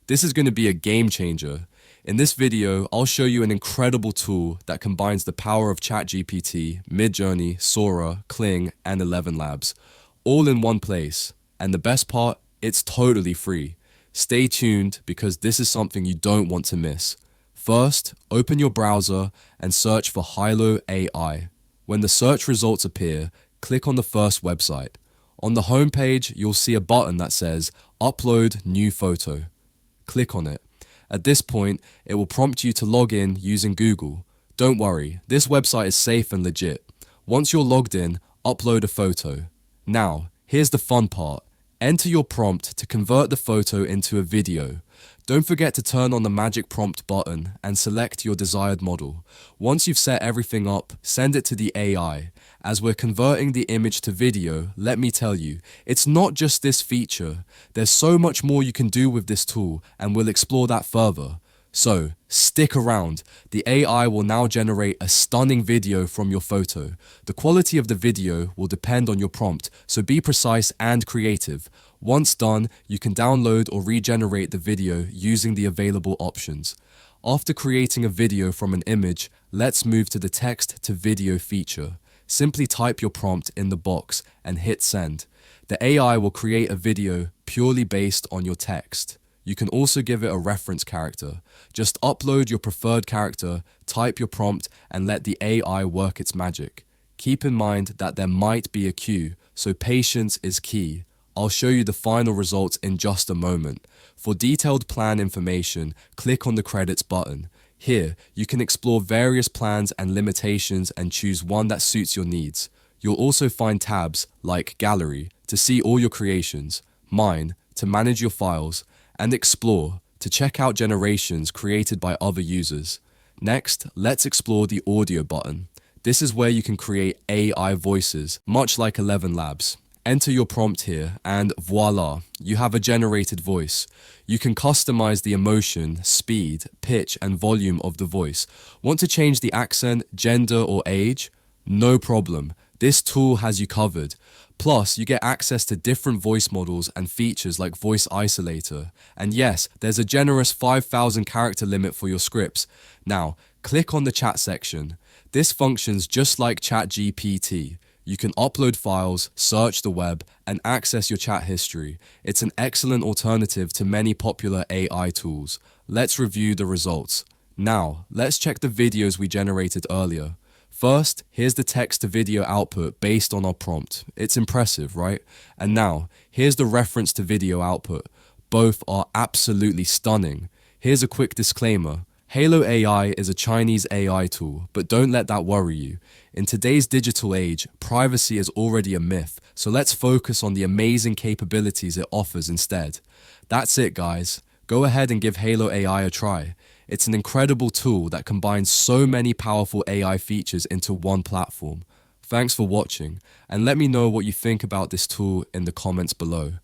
This is going to be a game changer. In this video, I'll show you an incredible tool that combines the power of ChatGPT, Midjourney, Sora, Kling, and 11 Labs, all in one place. And the best part, it's totally free. Stay tuned because this is something you don't want to miss. First, open your browser and search for Hailuo AI. When the search results appear, click on the first website. On the home page, you'll see a button that says Upload New Photo. Click on it. At this point, it will prompt you to log in using Google. Don't worry, this website is safe and legit. Once you're logged in, upload a photo. Now, here's the fun part. Enter your prompt to convert the photo into a video. Don't forget to turn on the magic prompt button and select your desired model. Once you've set everything up, send it to the AI. As we're converting the image to video, let me tell you, it's not just this feature. There's so much more you can do with this tool, and we'll explore that further. So, stick around. The AI will now generate a stunning video from your photo. The quality of the video will depend on your prompt, so be precise and creative. Once done, you can download or regenerate the video using the available options. After creating a video from an image, let's move to the text to video feature. Simply type your prompt in the box and hit send. The AI will create a video purely based on your text. You can also give it a reference character. Just upload your preferred character, type your prompt, and let the AI work its magic. Keep in mind that there might be a queue, so patience is key. I'll show you the final results in just a moment. For detailed plan information, click on the credits button. Here, you can explore various plans and limitations and choose one that suits your needs. You'll also find tabs like Gallery to see all your creations, Mine to manage your files, and Explore to check out generations created by other users. Next, let's explore the audio button. This is where you can create AI voices, much like 11 Labs. Enter your prompt here and voila, you have a generated voice. You can customize the emotion, speed, pitch, and volume of the voice. Want to change the accent, gender, or age? No problem. This tool has you covered. Plus, you get access to different voice models and features like Voice Isolator. And yes, there's a generous 5,000 character limit for your scripts. Now, click on the chat section. This functions just like ChatGPT. You can upload files, search the web, and access your chat history. It's an excellent alternative to many popular AI tools. Let's review the results. Now, let's check the videos we generated earlier. First, here's the text to video output based on our prompt. It's impressive, right? And now, here's the reference to video output. Both are absolutely stunning. Here's a quick disclaimer. Hailuo AI is a Chinese AI tool, but don't let that worry you. In today's digital age, privacy is already a myth, so let's focus on the amazing capabilities it offers instead. That's it, guys. Go ahead and give Hailuo AI a try. It's an incredible tool that combines so many powerful AI features into one platform. Thanks for watching, and let me know what you think about this tool in the comments below.